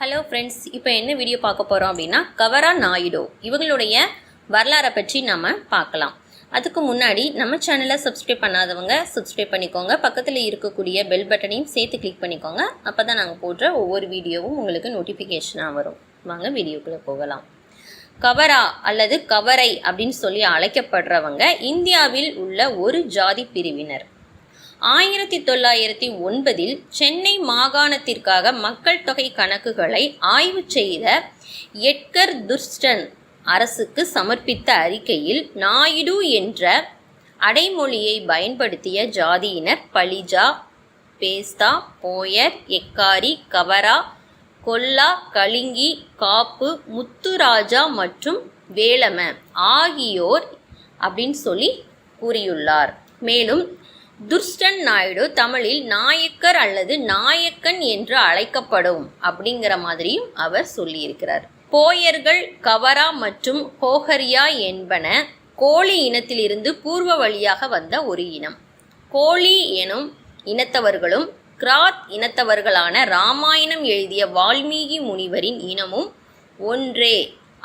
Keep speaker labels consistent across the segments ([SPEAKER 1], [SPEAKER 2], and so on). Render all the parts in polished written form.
[SPEAKER 1] Hello friends, இப்போ என்ன video பார்க்க போகிறோம் அப்படின்னா கவரா நாயுடு இவங்களுடைய வரலாறை பற்றி நம்ம பார்க்கலாம். அதுக்கு முன்னாடி நம்ம சேனலை சப்ஸ்கிரைப் பண்ணாதவங்க சப்ஸ்கிரைப் பண்ணிக்கோங்க. பக்கத்தில் இருக்கக்கூடிய பெல் பட்டனையும் சேர்த்து கிளிக் பண்ணிக்கோங்க. அப்போ தான் நாங்கள் போடுற ஒவ்வொரு வீடியோவும் உங்களுக்கு நோட்டிஃபிகேஷனாக வரும். வாங்க வீடியோக்குள்ளே போகலாம். கவரா அல்லது கவரை அப்படின்னு சொல்லி அழைக்கப்படுறவங்க இந்தியாவில் உள்ள ஒரு ஜாதி பிரிவினர். 1909 சென்னை மாகாணத்திற்காக மக்கள் தொகை கணக்குகளை ஆய்வு செய்த எட்கர் துர்ஸ்டன் அரசுக்கு சமர்ப்பித்த அறிக்கையில் நாயுடு என்ற அடைமொழியை பயன்படுத்திய ஜாதியினர் பலிஜா, பேஸ்தா, போயர், எக்காரி, கவரா, கொல்லா, கலிங்கி, காப்பு, முத்துராஜா மற்றும் வேலம ஆகியோர் அப்படின்னு சொல்லி கூறியுள்ளார். மேலும் துர்ஸ்டன் நாயுடு தமிழில் நாயக்கர் அல்லது நாயக்கன் என்று அழைக்கப்படும் அப்படிங்கிற மாதிரியும் அவர் சொல்லியிருக்கிறார். போயர்கள், கவரா மற்றும் கோஹரியா என்பன கோழி இனத்திலிருந்து பூர்வ வழியாக வந்த ஒரு இனம். கோழி எனும் இனத்தவர்களும் கிராத் இனத்தவர்களான இராமாயணம் எழுதிய வால்மீகி முனிவரின் இனமும் ஒன்றே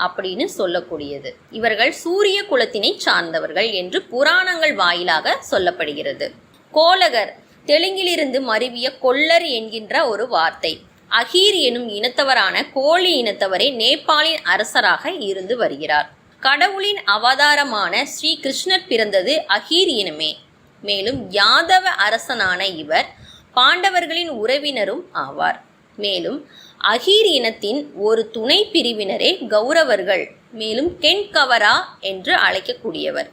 [SPEAKER 1] அப்படின்னு சொல்லக்கூடியது. இவர்கள் சூரிய குலத்தினை சார்ந்தவர்கள் என்று புராணங்கள் வாயிலாக சொல்லப்படுகிறது. கோலகர் தெலுங்கிலிருந்து மருவிய கொல்லர் என்கின்ற ஒரு வார்த்தை. அகீர் எனும் இனத்தவரான கோழி இனத்தவரே நேபாளின் அரசராக இருந்து வருகிறார். கடவுளின் அவதாரமான ஸ்ரீ கிருஷ்ணர் பிறந்தது அகீர் இனமே. மேலும் யாதவ அரசனான இவர் பாண்டவர்களின் உறவினரும் ஆவார். மேலும் அகீர் இனத்தின் ஒரு துணை பிரிவினரே கௌரவர்கள், மேலும் கென்கவரா என்று அழைக்கக்கூடியவர்.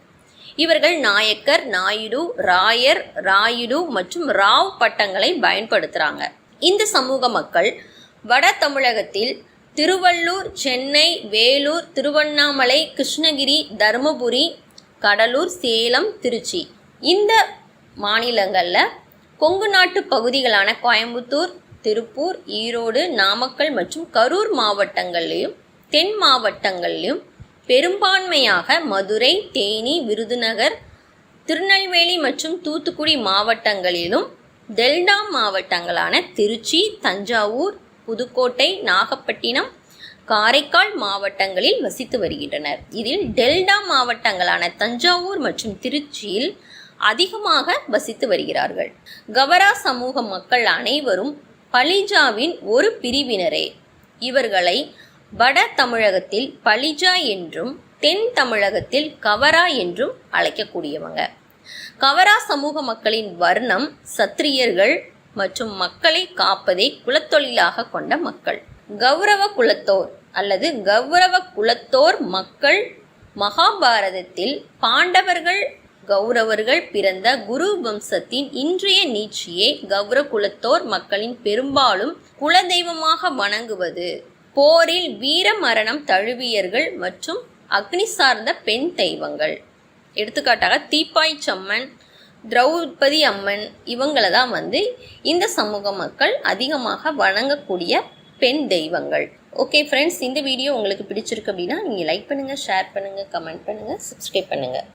[SPEAKER 1] இவர்கள் நாயக்கர், நாயுடு, ராயர், ராயுடு மற்றும் ராவ் பட்டங்களை பயன்படுத்துகிறாங்க. இந்த சமூக மக்கள் வட தமிழகத்தில் திருவள்ளூர், சென்னை, வேலூர், திருவண்ணாமலை, கிருஷ்ணகிரி, தருமபுரி, கடலூர், சேலம், திருச்சி இந்த மாநிலங்களில் கொங்கு நாட்டு பகுதிகளான கோயம்புத்தூர், திருப்பூர், ஈரோடு, நாமக்கல் மற்றும் கரூர் மாவட்டங்களிலும் தென் மாவட்டங்களிலும் பெரும்பான்மையாக மதுரை, தேனி, விருதுநகர், திருநெல்வேலி மற்றும் தூத்துக்குடி மாவட்டங்களிலும் டெல்டா மாவட்டங்களான திருச்சி, தஞ்சாவூர், புதுக்கோட்டை, நாகப்பட்டினம், காரைக்கால் மாவட்டங்களில் வசித்து வருகின்றனர். இதில் டெல்டா மாவட்டங்களான தஞ்சாவூர் மற்றும் திருச்சியில் அதிகமாக வசித்து வருகிறார்கள். கவரா சமூக மக்கள் அனைவரும் பலிஜாவின் ஒரு பிரிவினரே. இவர்களை வட தமிழகத்தில் பலிஜா என்றும் தென் தமிழகத்தில் கவரா என்றும் அழைக்கக்கூடியவங்க. கவரா சமூக மக்களின் வர்ணம் சத்திரியர்கள் மற்றும் மக்களை காப்பதை குலத்தொழிலாக கொண்ட மக்கள். கௌரவ குலத்தோர் அல்லது கௌரவ குலத்தோர் மக்கள் மகாபாரதத்தில் பாண்டவர்கள் கௌரவர்கள் பிறந்த குரு வம்சத்தின் இன்றைய நீட்சியே கௌரவ குலத்தோர் மக்களின் பெரும்பாலும் குலதெய்வமாக வணங்குவது. போரில் வீர மரணம் தழுவியர்கள் மற்றும் அக்னி சார்ந்த பெண் தெய்வங்கள். எடுத்துக்காட்டாக தீப்பாய் சம்மன், திரௌபதி அம்மன் இவங்களை தான் இந்த சமூக மக்கள் அதிகமாக வணங்கக்கூடிய பெண் தெய்வங்கள். ஓகே ஃப்ரெண்ட்ஸ், இந்த வீடியோ உங்களுக்கு பிடிச்சிருக்கு அப்படின்னா நீங்கள் லைக் பண்ணுங்கள், ஷேர் பண்ணுங்கள், கமெண்ட் பண்ணுங்கள், சப்ஸ்கிரைப் பண்ணுங்கள்.